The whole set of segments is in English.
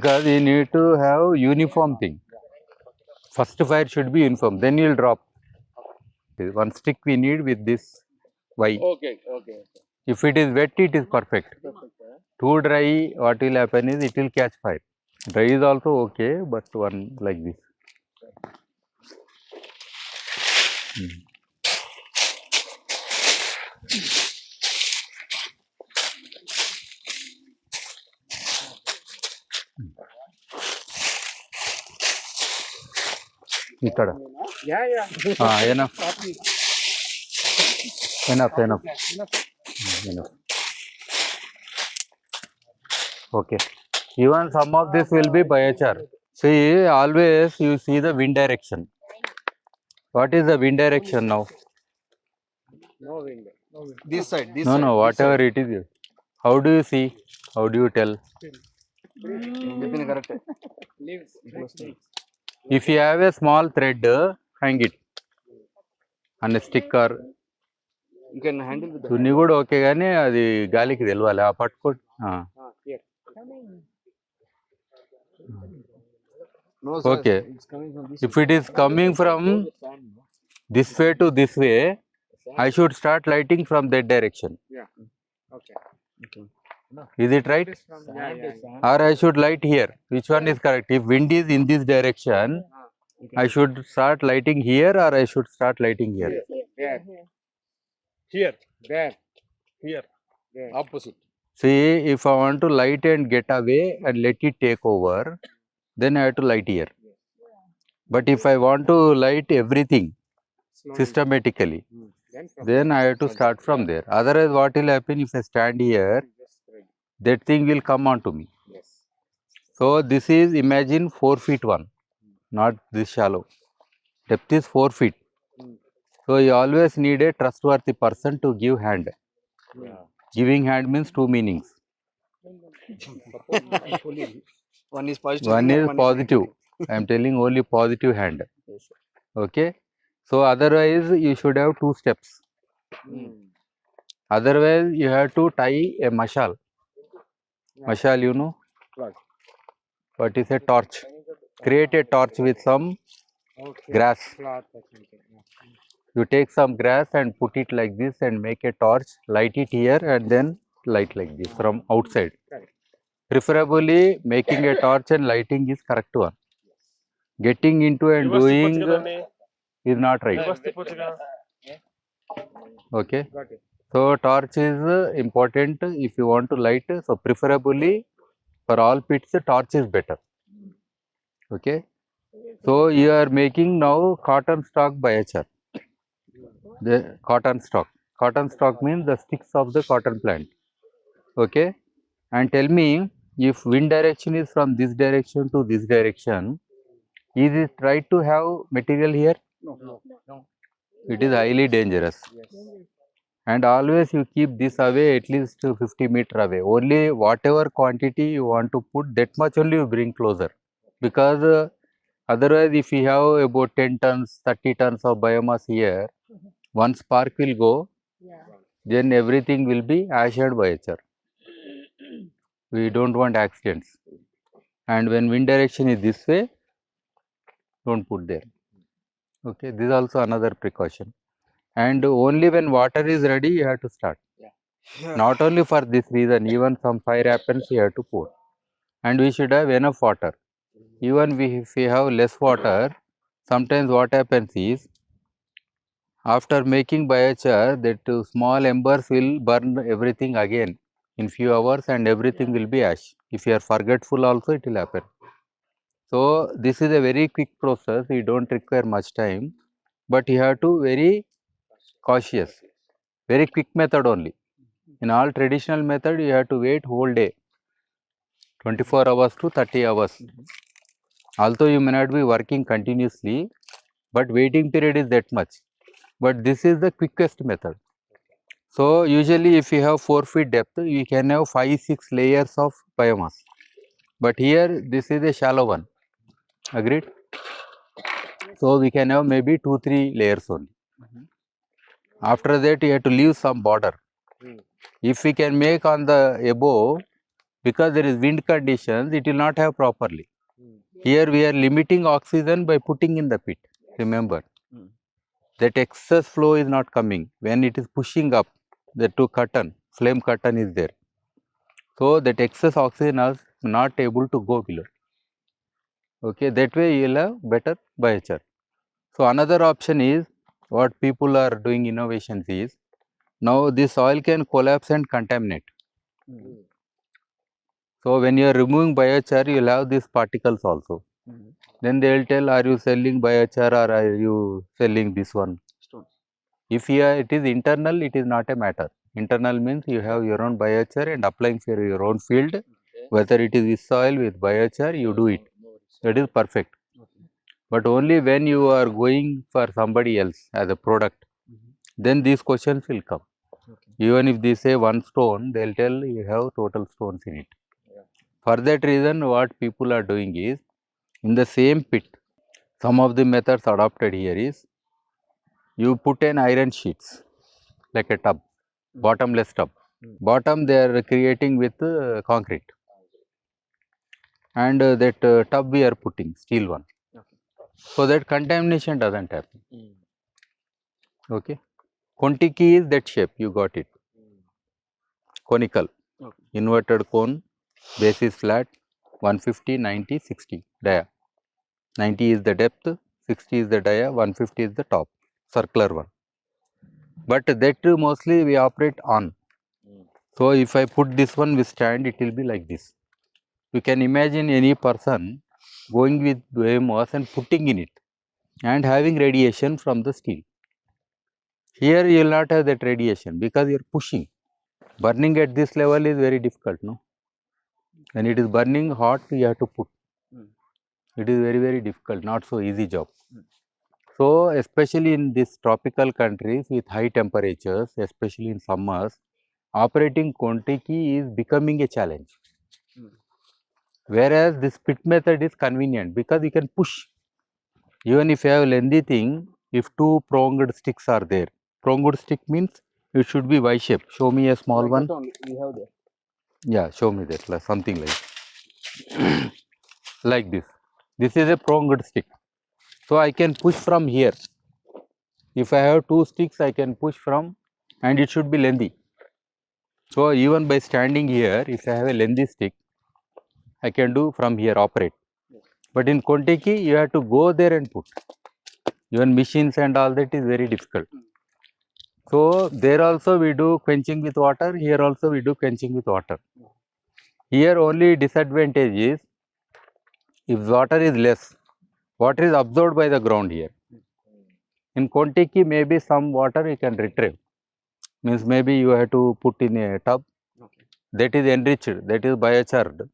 because you need to have uniform thing. First fire should be uniform, then you will drop. One stick we need with this Y. Okay. If it is wet, it is perfect. Too dry, what will happen is it will catch fire. Dry is also okay, but one like this. ఇక్కడ enough. Okay, even some of this will be biochar. See, always you see the wind direction. What is the wind direction now? No wind. This side. No, whatever it is. How do you see? How do you tell? Correct. Leaves. If you have a small thread, hang it on a stick or You can handle with చున్నీ కూడా okay కానీ అది గాలికి తెలవాలి ఆ పట్టుకో. here. Okay. It's coming from this. If it is coming from this way to this way, I should start lighting from that direction. Yeah. Okay. Is it right? Yeah. Or I should light here. Which one is correct? If wind is in this direction, I should start lighting here or I should start lighting here. There. Here. There. Here. There. Opposite. See, if I want to light and get away and let it take over, then I have to light here. But if I want to light everything Slowly. systematically, Then then I have to start from there. Otherwise, what will happen if I stand here? just spread. That thing will come on to me. Yes. So this is, imagine 4 feet one, not this shallow. Depth is 4 feet. So you always need a trustworthy person to give hand. Yeah. Giving hand means two meanings. One is positive. One is positive. I am telling only positive hand. Okay. So otherwise you should have 2 steps. Otherwise you have to tie a mashal. Mashal, you know? What? What is a torch? Create a torch with some Okay. grass. Cloth or something. You take some grass and put it like this and make a torch, light it here and then light like this from outside. Correct. Preferably making a torch and lighting is correct one. Getting into and doing is not right. Okay. Got it. So torch is important if you want to light. So preferably for all pits torch is better. Okay. So you are making now cotton stalk biochar. The cotton stalk. Cotton stalk means the sticks of the cotton plant. Okay. And tell me, if wind direction is from this direction to this direction, is it right to have material here? No. It is highly dangerous. Yes. And always you keep this away at least 50 meter away. Only whatever quantity you want to put, that much only you bring closer. Because otherwise if you have about 10 tons, 30 tons of biomass here, one spark will go, then everything will be ash and biochar. We don't want accidents. And when wind direction is this way, don't put there. Okay, this is also another precaution. And only when water is ready, you have to start. Not only for this reason, even some fire happens, you have to pour. And we should have enough water. Even if we have less water, sometimes what happens is, after making biochar, that small embers will burn everything again in few hours and everything will be ash. If you are forgetful also, it will happen. So this is a very quick process, you don't require much time, but you have to very cautious. Very quick method only. In all traditional method, you have to wait whole day, 24 hours to 30 hours. Although you may not be working continuously, but waiting period is that much. But this is the quickest method. So usually if you have 4 feet depth, you can have 5-6 layers of biomass. But here this is a shallow one. Agreed? So we can have maybe 2-3 layers only. After that you have to leave some border. If we can make on the above Because there is wind conditions, it will not have properly. Here we are limiting oxygen by putting in the pit. Remember, that excess flow is not coming. When it is pushing up, the two curtain, flame curtain is there. So that excess oxygen is not able to go below. Okay, that way you will have better biochar. So another option is what people are doing innovations is, now this soil can collapse and contaminate. So when you are removing biochar, you will have these particles also. Then they will tell, are you selling biochar or are you selling this one? Stones. If here it is internal, it is not a matter. Internal means you have your own biochar and applying for your own field, whether it is with soil, with biochar, you do it. That is perfect. But only when you are going for somebody else as a product, then these questions will come. Even if they say one stone, they will tell you have total stones in it. For that reason, what people are doing is, in the same pit, some of the methods adopted here is, you put an iron sheets, like a tub, bottomless tub. Bottom they are creating with concrete. And that tub we are putting, steel one. So that contamination doesn't happen. Okay. Kontiki is that shape, you got it. Conical, inverted cone, base is flat, 150, 90, 60 dia. 90 is the depth, 60 is the dia, 150 is the top, circular one. But that mostly we operate on. So if I put this one with stand, it will be like this. You can imagine any person going with biomass and putting in it and having radiation from the steel. Here you will not have that radiation because you are pushing. Burning at this level is very difficult, no? When it is burning hot, you have to put. It is very, very difficult, not so easy job. So, especially in these tropical countries with high temperatures, especially in summers, operating Kontiki is becoming a challenge. Whereas this pit method is convenient because you can push. Even if you have lengthy thing, if two pronged sticks are there, pronged stick means it should be Y shape. Show me a small Like one. that only we have there. Yeah, show me that, like something like like this. This is a pronged stick. So I can push from here. If I have two sticks, I can push from, and it should be lengthy. So even by standing here, if I have a lengthy stick, I can do from here operate. But in Kontiki, you have to go there and put. Even machines and all that is very difficult. So there also we do quenching with water. Here also we do quenching with water. Here only disadvantage is, if water is less, water is absorbed by the ground here. In Kontiki, maybe some water you can retrieve. Means maybe you have to put in a tub. That is enriched, that is biocharred.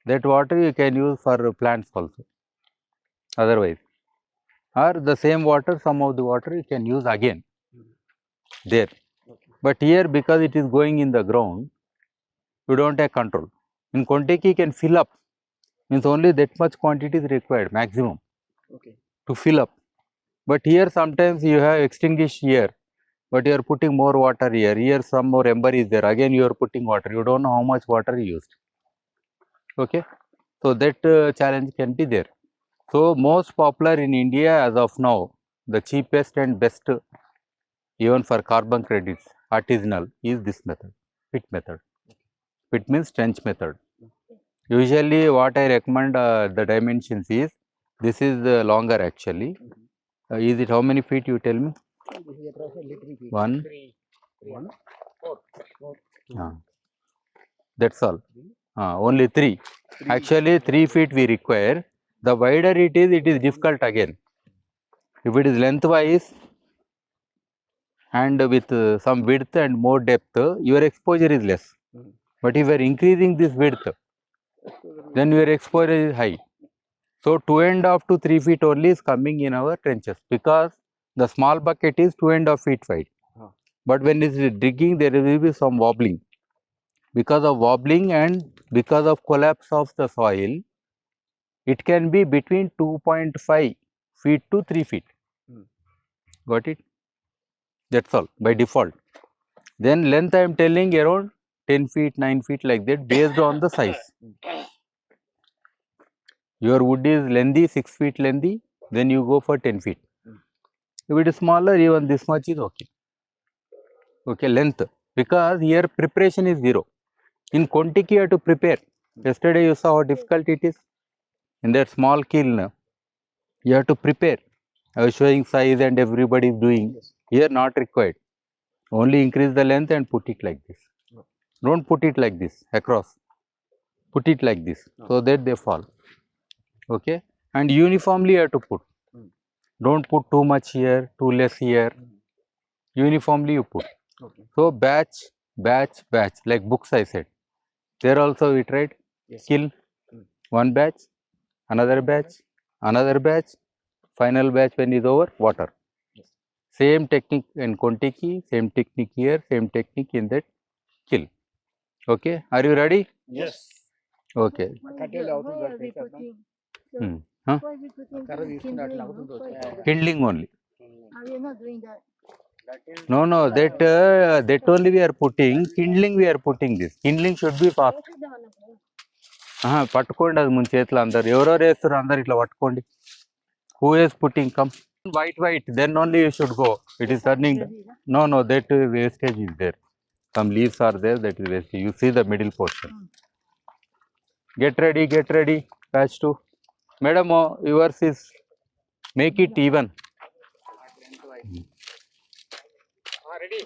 That water you can use for plants also. Otherwise, or the same water, some of the water you can use again there. But here, because it is going in the ground, you don't have control. In Kontiki, you can fill up. Means only that much quantity is required, maximum, to fill up. But here sometimes you have extinguished here, but you are putting more water here. Here some more ember is there. Again you are putting water. You don't know how much water you used. Okay, so that challenge can be there. So most popular in India as of now, the cheapest and best, even for carbon credits, artisanal, is this method, pit method. Pit means trench method. Usually what I recommend, the dimensions is, this is longer actually. Is it how many feet you tell me? One. That's all. Only three. Actually 3 feet we require. The wider it is difficult again. If it is lengthwise and with some width and more depth, your exposure is less. But if you are increasing this width, then your exposure is high. So 2.5 to 3 feet only is coming in our trenches, because the small bucket is 2.5 feet wide. But when it is digging, there will be some wobbling. Because of wobbling and because of collapse of the soil, it can be between 2.5 feet to 3 feet. Got it? That's all by default. Then length I am telling around 10 feet, 9 feet like that based on the size. Your wood is lengthy, 6 feet lengthy, then you go for 10 feet. If it is smaller, even this much is okay. Okay, length. Because here preparation is zero. In quantity, you have to prepare. Yesterday you saw how difficult it is. In that small kiln, you have to prepare. I was showing size and everybody is doing. Here not required. Only increase the length and put it like this. Don't put it like this across. Put it like this so that they fall. Okay, and uniformly you have to put. Don't put too much here, too less here. Uniformly you put. Okay. So batch, batch, batch, like books I said. There also we tried. Yes. Kill one batch, another batch, another batch. Final batch when is over, water. Yes. Same technique in Kontiki, same technique here, same technique in that kill. Okay, are you ready? Yes. Okay. Huh? Kindling only. We are not doing that. No, no, that only we are putting. Kindling we are putting this. Kindling should be fast. పట్టుకోండి అది ముందు చేతిలో అందరు ఎవరెవరు వేస్తారు అందరు ఇట్లా పట్టుకోండి. Who is putting? Come. White, then only you should go. It is turning. No, that wastage is there. Some leaves are there, that is wastage. You see the middle portion. Get ready. Patch 2. Madam, yours is, make it even. Ready?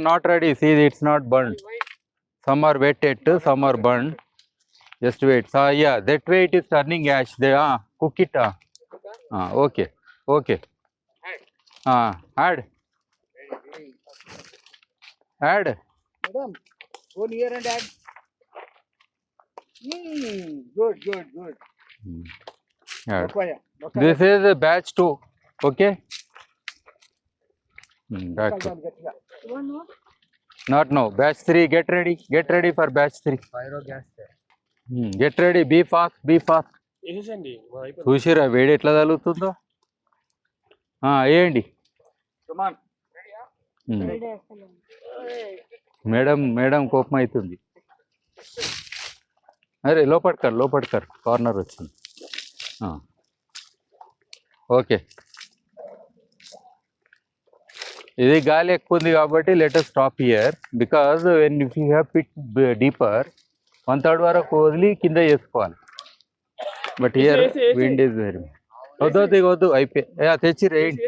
Not ready. See, it's not burnt. Some are wet yet, some are burnt. Just wait. Yeah, that way it is turning ash. There, cook it. Okay. Add. Madam, go near and add. Good. Add. Lokaya. This is a batch 2. Okay. Batch 2. One more. Not now. Batch 3. Get ready for batch 3. Pyro gas. Get ready. Be fast. వేసేసండి చూసిరా వేడి ఎట్లా తగులుతుందో. వేయండి. Come on madam కోపం అవుతుంది. అరే లోపడికర్ corner వచ్చింది. Okay, ఇది గాలి ఎక్కువ ఉంది కాబట్టి let us stop here. Because when if you have pit deeper 1/3 వరకు వదిలి కింద చేసుకోవాలి. But here wind is very. వద్దు అయిపోయి తెచ్చి రేయండి,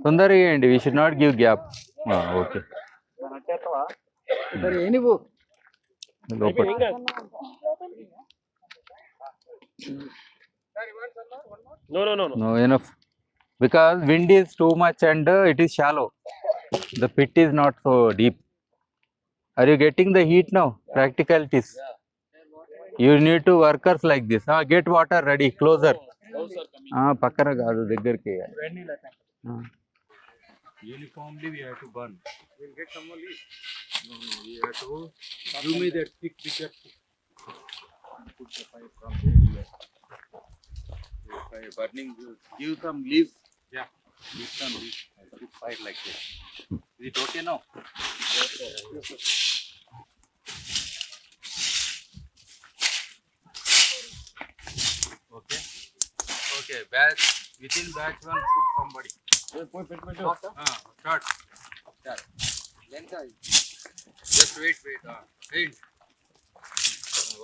తొందరగా వేయండి. We should not give gap. Okay, లోపల no enough, because wind is too much and it is shallow. The pit is not so deep. Are you getting the heat now? Practicalities. You need to workers like this. Get water ready, closer. పక్కన కాదు, దగ్గరికి. Uniformly we have to burn. We'll get some more leaves. No, we have to give me that thick picture. Put the fire from there. Fire burning, give some leaves. Yeah, give some leaves. Put fire like this. Is it okay now? Yes, sir. Okay. Batch within batch 1, put somebody. Start. Just wait. Wait.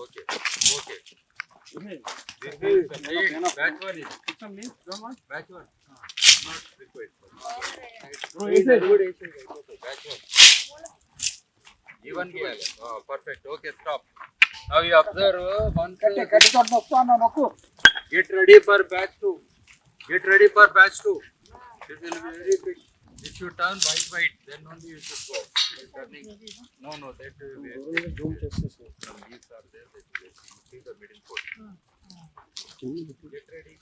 Okay. This is batch 1 is. Put some leaves, don't want? Batch 1. Not required. Batch 1. Even here. Perfect. Okay, stop. Now you observe once. Get ready for batch 2. This will be very quick. If you turn white, then only you should go. Turning. No, that will be. Some leaves are there. That will see the middle portion. Get ready.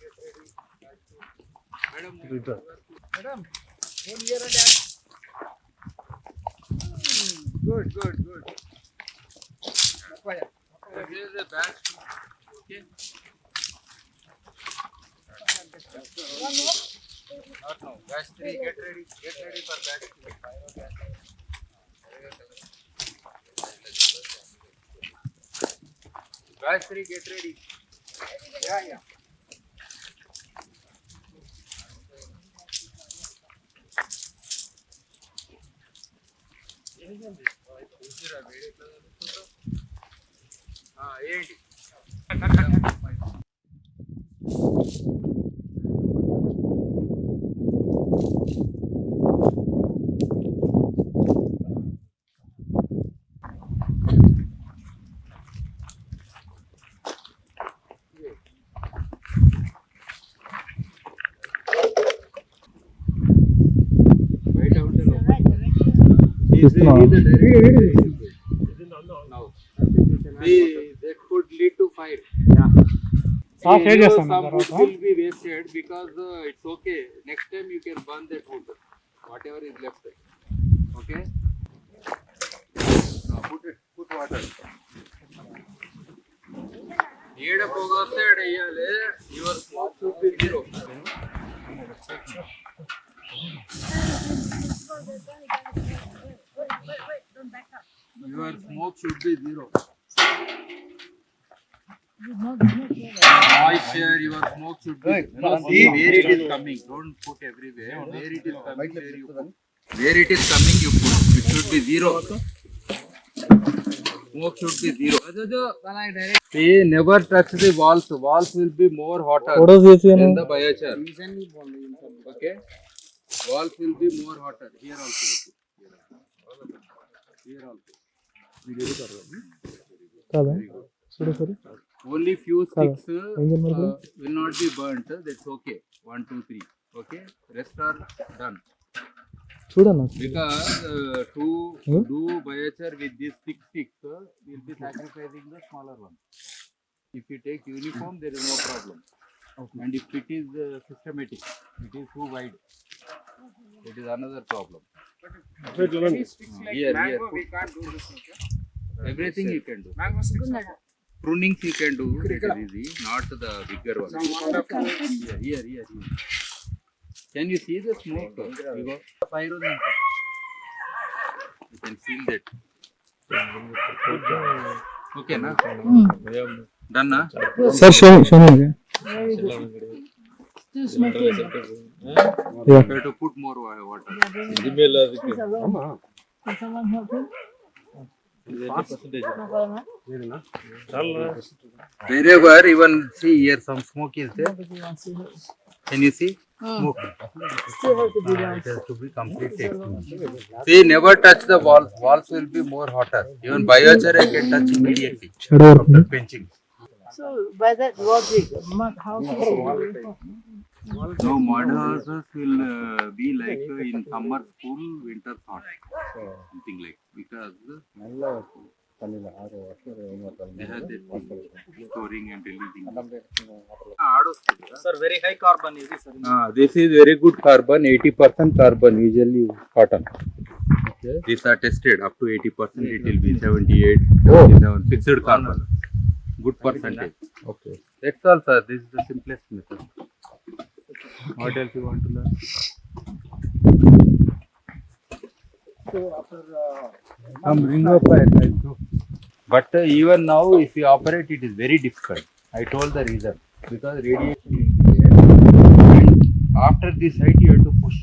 Batch 2. Madam, go near and add. Good. This is a batch 2. Okay. Not now. Batch 3, get ready for batch 3. Gayatri, get ready. Yeah, yeah. ఏంటి బయట ఉంటే that could lead to fire. Soft You edge know, చేస్తాను some wood తర్వాత will be wasted because it's okay. Next time you can burn that wood, whatever is left. Okay. Now put water. ఏడ పొగ వస్తే ఆడ వేయాలి. Your smoke should be zero. Your smoke should be zero. Moisture, your smoke should be. No, see where it is coming. Don't put everywhere. Where it is coming, where you put. Where it is coming, you put. It should be zero. Smoke should be zero. See, never touch the walls. Walls will be more hotter than the biochar. Okay. Walls will be more hotter. Here also. Here also. Only few sticks will not be burnt. That's okay. 1, 2, 3. Okay. Rest are done. Because to do biochar with these 6 sticks, we'll be sacrificing the smaller one. If you take uniform, there is no problem. And if it is systematic, it is too wide. It is another problem. Here, we can't do this. everything you can do. Mango sticks. Prunings you can do. That is easy. Not the bigger one. Here. Can you see the smoke? You go. You can feel that. Okay, na? Done, na? Sir, show me. You have to put more water. Wherever, even see here some smoke is there. Can you see? Smoke. It has to be completely extinguished. See, never touch the walls. Walls will be more hotter. Even biochar I can touch immediately after quenching. So by that logic, mud houses No, mud houses will be like in summer cool, winter hot. Something like because they have that storing and releasing. Sir, very high carbon is this, sir. This is very good carbon, 80% carbon, usually cotton. Okay. These are tested up to 80%, it will be 78, 77, fixed carbon. Good percentage. Okay. That's all, sir. This is the simplest method. What else you want to learn? So after Some ring of fire. But even now, if you operate, it is very difficult. I told the reason. Because radiation is there. And after this height, you have to push.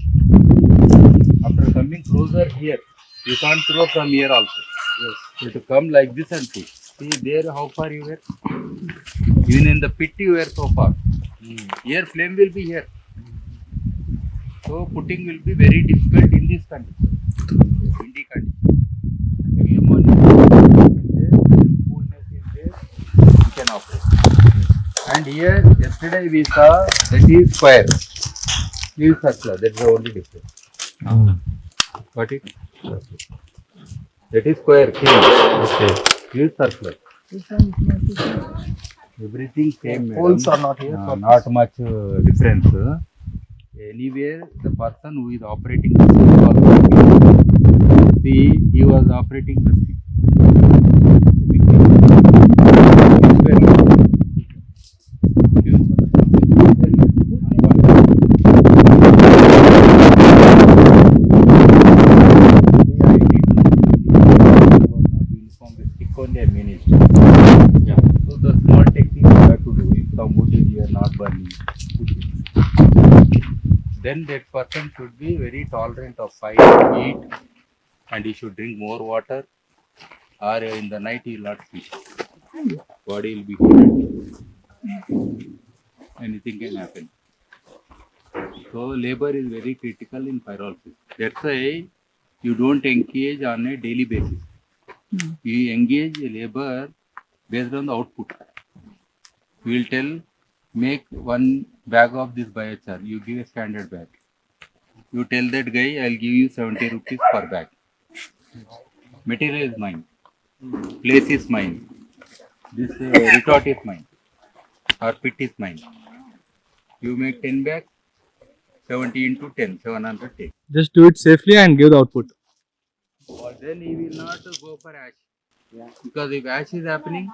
After coming closer here, you can't throw from here also. Yes. You have to come like this and push. See there how far you were? Even in the pit you were so far. Here flame will be here. So putting will be very difficult in this condition. Windy condition. Flame on is there, coolness is there, you can operate. And here yesterday we saw that is square. This is circular, that is the only difference. Got it? That is square here. Okay. This is circular. Everything same. holes are not here. Not much difference. Anywhere the person who is operating the stick also. See, he was operating the stick. Only I managed. Yeah. So the you are not burning. Then that person should be very tolerant of fire, heat, and he should drink more water, or in the night he will not sleep. Body will be heated. Anything can happen. So labor is very critical in pyrolysis. That's why you don't engage on a daily basis. You engage labor based on the output. We will tell, make 1 bag of this biochar. You give a standard bag. You tell that guy, I'll give you 70 rupees per bag. Material is mine. Place is mine. This retort is mine. Or pit is mine. You make 10 bags, 70 into 10, 700 take. Just do it safely and give the output. Then he will not go for ash. Because if ash is happening,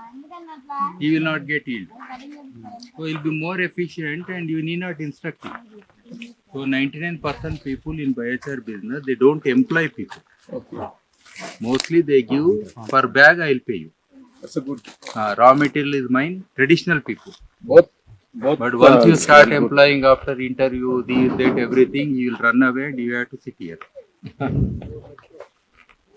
he will not get yield. So he will be more efficient and you need not instruct him. So 99% people in biochar business, they don't employ people. Okay. Mostly they give per bag, I will pay you. That's a good. Raw material is mine, traditional people. Both. But once you start employing after interview, this, that, everything, you will run away and you have to sit here.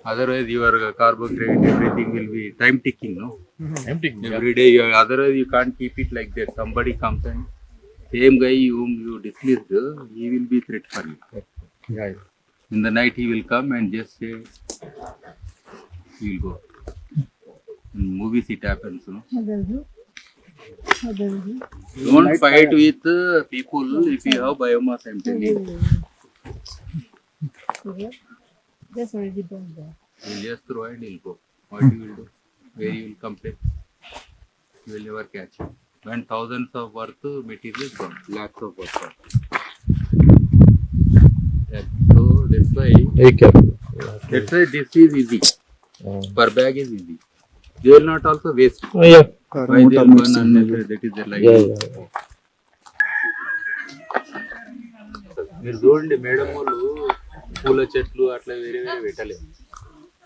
Otherwise, your carbohydrate, everything will be time ticking, no? Time ticking. Every day, otherwise you can't keep it like that. Somebody comes and same guy whom you dismissed, he will be threat for you. Yeah. In the night, he will come and just say, he will go. In movies, it happens, no? Don't fight with people if you have biomass, I'm telling you. That's already done there. He'll just throw and he'll go. What you will do? Where you will complain? You will never catch him. When thousands of worth material gone, lakhs of worth. So that's why. Very careful. That's why this is easy. Per bag is easy. They will not also waste. Oh, yeah. Why they will burn unnecessary? That is their life. మీరు చూడండి madam వాళ్ళు పూల చెట్లు అట్లా వేరే వేరే పెట్టలేదు.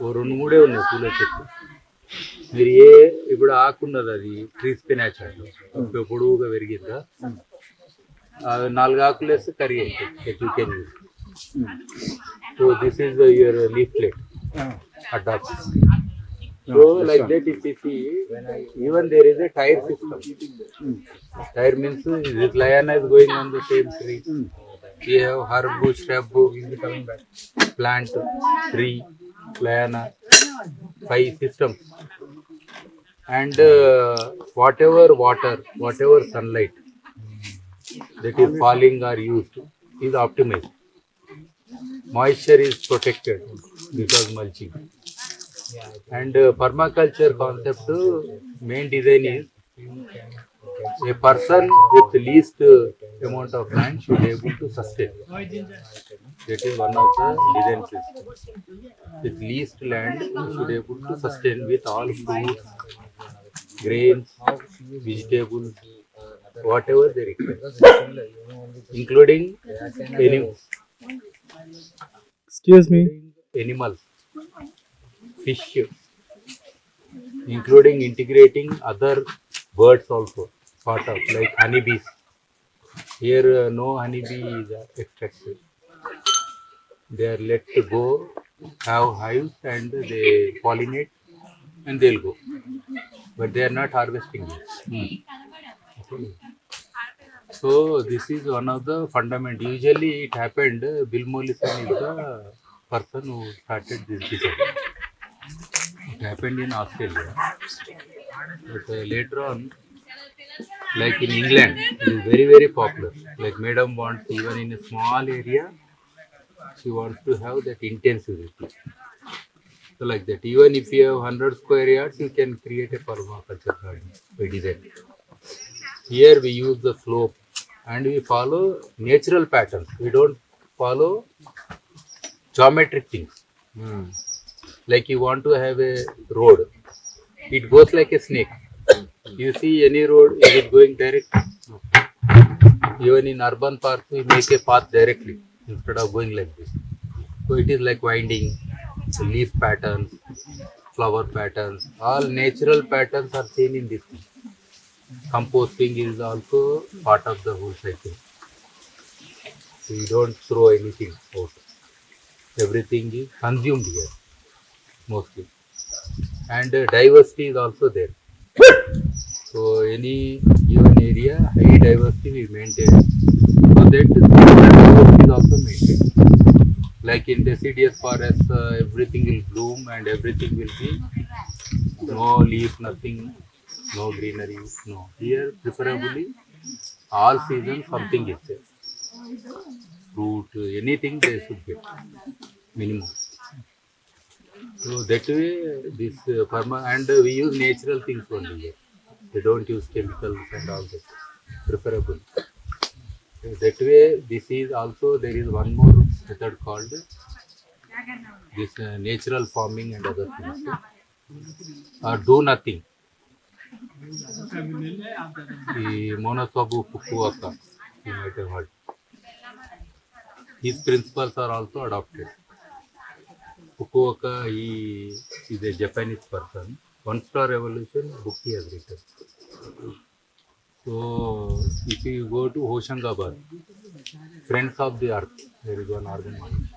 ఓ 2-3 ఉన్నాయి పూల చెట్లు. మీరు ఇప్పుడు ఆకున్నది అది ట్రీ స్పినాచ్ అంటే పొడువుగా పెరిగిందా 4 ఆకులు వేస్తే కర్రీ అవుతుంది. So this is your leaflet adapt. So like that, if you see, even there is a tire system. Tire means this liana is going on the same tree. We have herb, shrub, plant, tree, liana, 5 systems. And whatever water, whatever sunlight that is falling or used is optimized. Moisture is protected because mulching. And permaculture concept main design is a person with least amount of land should be able to sustain. That is one of the design systems. With least land you should be able to sustain with all fruits, grains, vegetables, whatever they require, including animals. Excuse me. Animals. Fish, including integrating other birds also, part of like honeybees. Here no honeybee is extracted. They are let to go, have hives and they pollinate and they'll go. But they are not harvesting it. Okay. So this is one of the fundamental. Usually it happened, Bill Mollison is the person who started this design. It happened in Australia, but later on, like in England, it is very, very popular. Like Madam wants, even in a small area, she wants to have that intensity. So like that, even if you have 100 square yards, you can create a permaculture garden by design. Here we use the slope and we follow natural patterns. We don't follow geometric things. Like you want to have a road, it goes like a snake. You see any road, is it going direct? No. Even in urban parks, we make a path directly instead of going like this. So it is like winding, leaf patterns, flower patterns, all natural patterns are seen in this thing. Composting is also part of the whole cycle. We don't throw anything out. Everything is consumed here mostly. And diversity is also there. So any given area, high diversity we maintain. So that diversity is also maintained. Like in deciduous forest, everything will bloom and everything will be no leaf, nothing, no greenery, no. Here, preferably, all seasons something is there. Fruit, anything they should get, minimum. So that way, this and we use natural things only here. We don't use chemicals and all that. Preferable. So that way, this is also there is one more method called this natural farming and other things. Or do nothing. The Monosobu Fukuoka, you might have heard. His principles are also adopted. Fukuoka, he is a Japanese person. One Star Revolution book he has written. So, if you go to Hoshangabad, Friends of the Earth, there is one organization.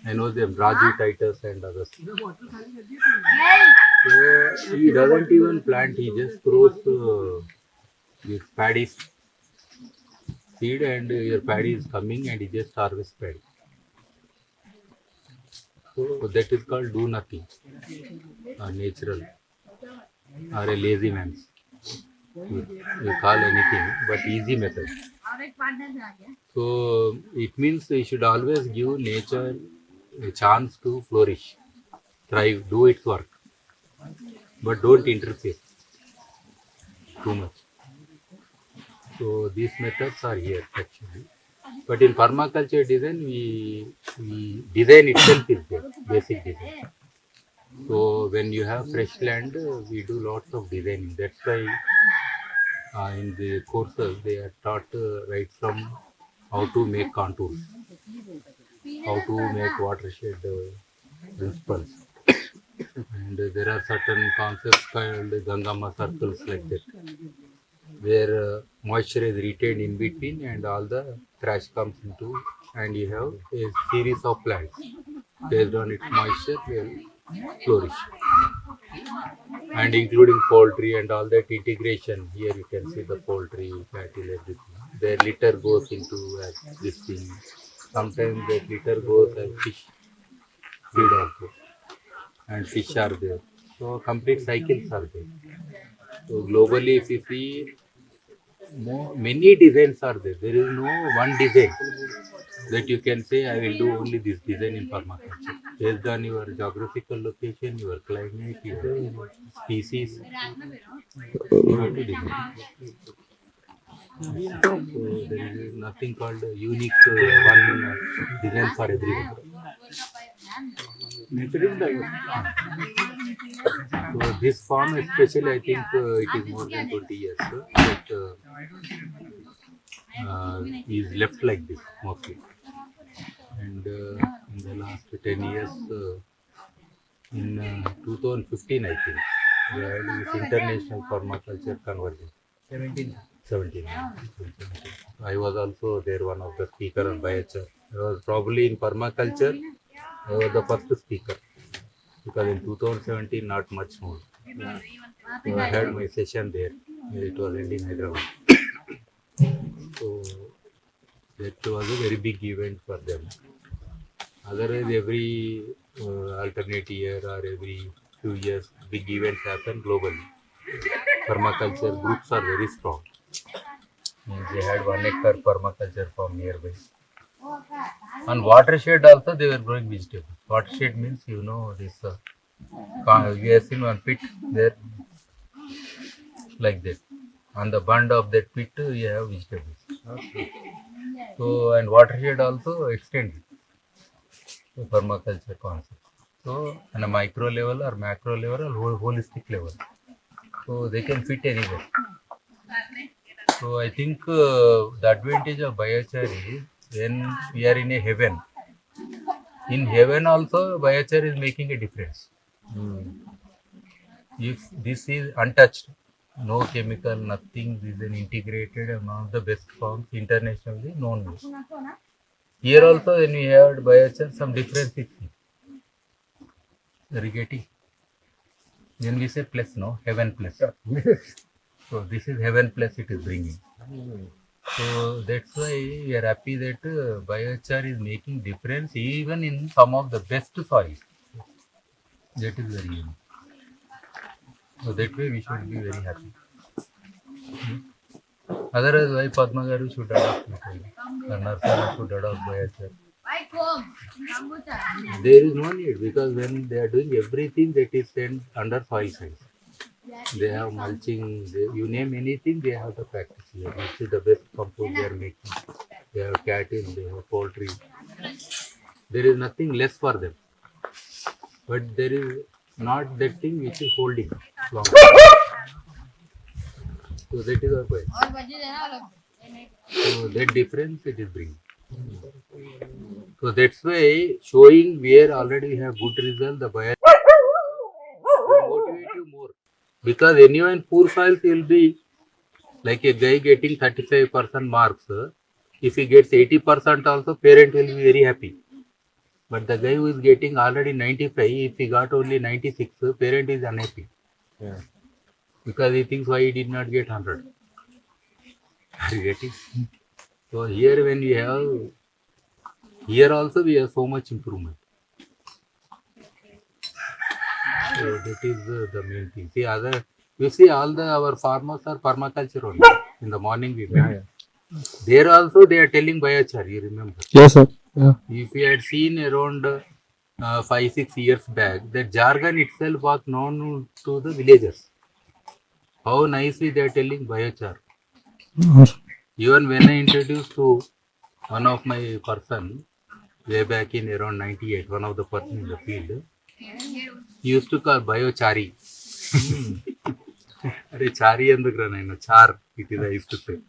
I know them, Raju Titus and others. So, he doesn't even plant, he just throws this paddy seed and your paddy is coming and he just harvests paddy. So, that is called do nothing, natural, or a lazy man. You call anything, but easy method. So it means you should always give nature a chance to flourish, thrive, do its work, but don't interfere too much. So these methods are here actually. But in permaculture design, we design itself is there, basic design. So when you have fresh land, we do lots of designing. That's why in the courses they are taught right from how to make contours, how to make watershed principles, and there are certain concepts called Gangama circles like that, where moisture is retained in between and all the trash comes into, and you have a series of plants based on its moisture will flourish, and including poultry and all that integration. Here you can see the poultry, cattle, everything. Their litter goes into this thing. Sometimes that litter goes as fish feed also, and fish are there. So complete cycles are there. So globally, if you see, many designs are there. There is no one design that you can say I will do only this design in permaculture. Based on your geographical location, your climate, your species, you have to design. So there is nothing called unique one design for everyone. So this farm especially, I think it is more than 20 years that is left like this mostly. And in the last 10 years, in 2015, I think, we had this international permaculture convergence. 17. I was also there, one of the speaker on Biochar. I was probably in permaculture, I was the first speaker because in 2017, not much more. So I had my session there. It was held in Hyderabad. So that was a very big event for them. Otherwise, every alternate year or every few years, big events happen globally. Permaculture groups are very strong. They had 1 acre permaculture farm nearby. On watershed also they were growing vegetables. Watershed means this. You have seen one pit there like that. On the bund of that pit you have vegetables. So and watershed also extends the permaculture concept. So on a micro level or macro level or holistic level. So they can fit anywhere. So I think the advantage of biochar is when we are in a heaven. In heaven also biochar is making a difference. If this is untouched, No chemical, nothing. This is an integrated and one of the best forms internationally known. Here also when we have biochar, some difference is seen. Are you getting? Then we say plus, no? Heaven plus. So this is heaven plus it is bringing. So that's why we are happy that biochar is making difference even in some of the best soils. That is very unique. So that way we should be very happy. Otherwise, why Padma Garu should adopt it? Or Narsara should adopt biochar? There is no need because when they are doing everything that is sent under soil science. They have mulching, you name anything, they have the practice here. You see the best compost they are making. They have cattle, they have poultry. There is nothing less for them. But there is not that thing which is holding long. So that is our point. So that difference it is bringing. So that's why showing where already we have good result, the buyer will motivate you more. Because anyway in poor soils you will be like a guy getting 35% marks. If he gets 80% also, parent will be very happy. But the guy who is getting already 95, if he got only 96, parent is unhappy. Yeah. Because he thinks why he did not get 100. Are you getting? So here when we have, here also we have so much improvement. So that is the main thing. See other, you see all the our farmers are permaculture only. In the morning we met. Yeah. There also they are telling biochar, you remember. Yes, sir. Yeah. If we had seen around 5-6 years back, that jargon itself was known to the villagers. How nicely they are telling biochar. Even when I introduced to one of my person way back in around 98, one of the person in the field, he used to call biochari. Are chari and the granite, char, it is I used to say.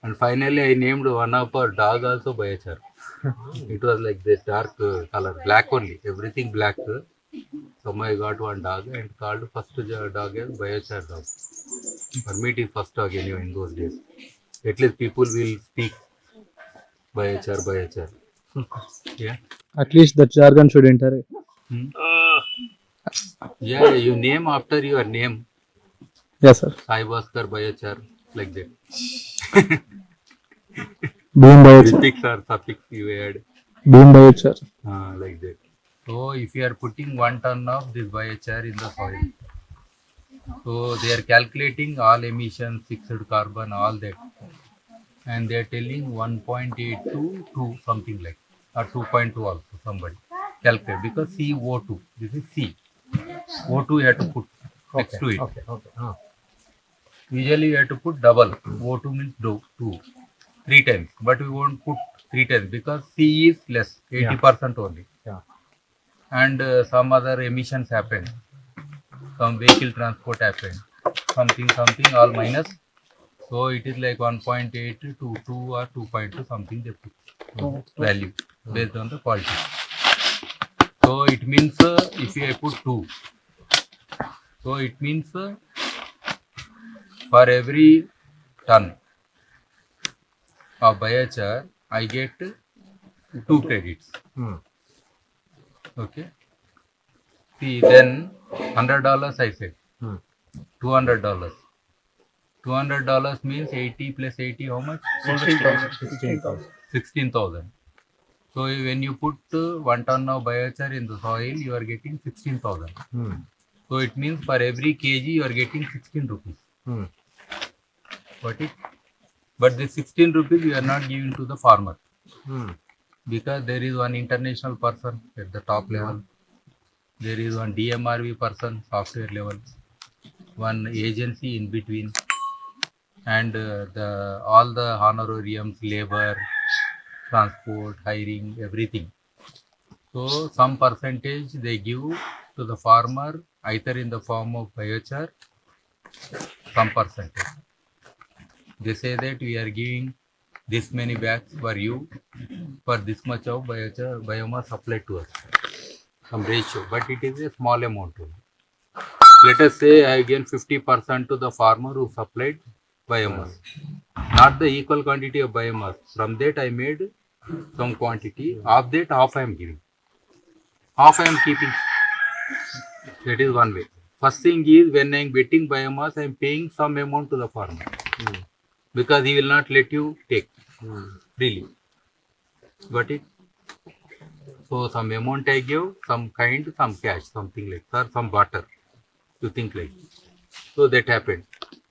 And finally I named one of our dog also biochar. It was like this dark color, black only, everything black. So I got one dog and called first dog as biochar dog. For me it is first dog anyway in those days. At least people will speak biochar, biochar. Yeah. At least the jargon should enter. Hmm. Yeah, you name after your name. Yes, sir. Sai Bhaskar biochar, like that. Boom biochar. Prefix or suffix you add. Boom biochar. Like that. So if you are putting 1 ton of this biochar in the soil, so they are calculating all emissions, fixed carbon, all that, and they are telling 1.8 to 2 something like, or 2.2 also somebody calculate because CO2. This is C. O2 you have to put next to it. Okay. Usually you have to put double. O2 means 2, 3 times, but we won't put 3 times because C is less, 80% only. Yeah. And some other emissions happen, some vehicle transport happen, something all minus. So it is like 1.8 to 2 or 2.2 something they put value based on the quality. So it means if I put 2, so it means for every ton of biochar I get 2 credits. Okay. See, then $100 I said. $200. $200 means 80 plus 80, how much? 16,000. So when you put 1 ton of biochar in the soil, you are getting 16,000. So it means for every kg you are getting 16 rupees. Got it? But the 16 rupees you are not giving to the farmer. Because there is one international person at the top level. There is one DMRV person, software level. One agency in between. And all the honorariums, labor, transport, hiring, everything. So some percentage they give to the farmer either in the form of biochar, some percentage. They say that we are giving this many bags for you for this much of biochar, biomass supplied to us. Some ratio, but it is a small amount only. Let us say I gain 50% to the farmer who supplied biomass. Not the equal quantity of biomass. From that I made some quantity. Of that, half I am giving. Half I am keeping. That is one way. First thing is when I am getting biomass, I am paying some amount to the farmer. Because he will not let you take freely. Got it? So some amount I give, some kind, some cash, something like that, or some barter. You think like. So that happened.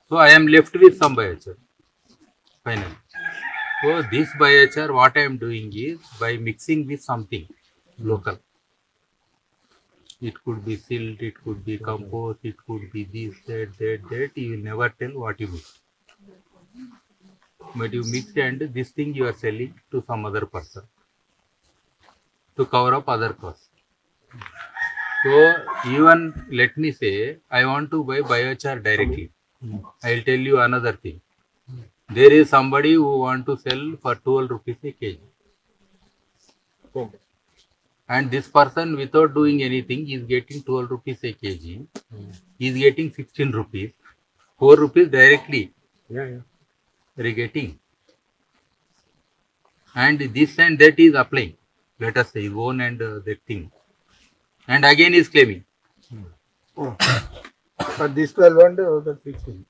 So I am left with some biochar. Finally. So this biochar, what I am doing is by mixing with something local. It could be silt, it could be compost, it could be this, that. You will never tell what you mix. But you mix and this thing you are selling to some other person to cover up other costs. So even let me say I want to buy biochar directly. I will tell you another thing. There is somebody who want to sell for 12 rupees a kg. And this person without doing anything is getting 12 rupees a kg. He is getting 16 rupees. 4 rupees directly. They are getting. And this and that is applying. Let us say own and that thing. And again is claiming. But this 12 and the 16.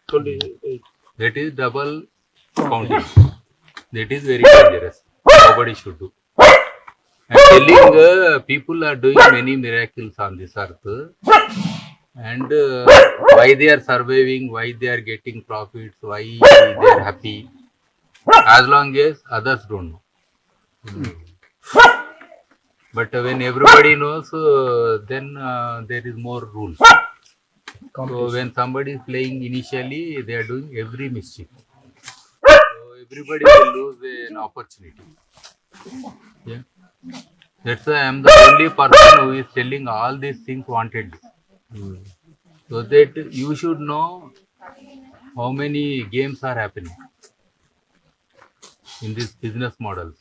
28. That is double counting. That is very dangerous. Nobody should do. And telling people are doing many miracles on this earth. And why they are surviving, why they are getting profits, why they are happy. As long as others don't know. But when everybody knows, then there is more rules. So when somebody is playing initially, they are doing every mischief. So everybody will lose an opportunity. Yeah. That's why I am the only person who is telling all these things wantedly. So that you should know how many games are happening in these business models.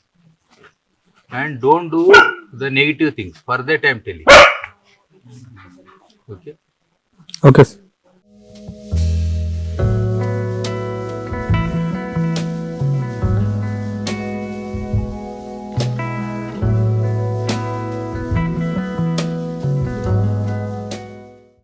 And don't do the negative things. For that I am telling. Okay. Okay, sir.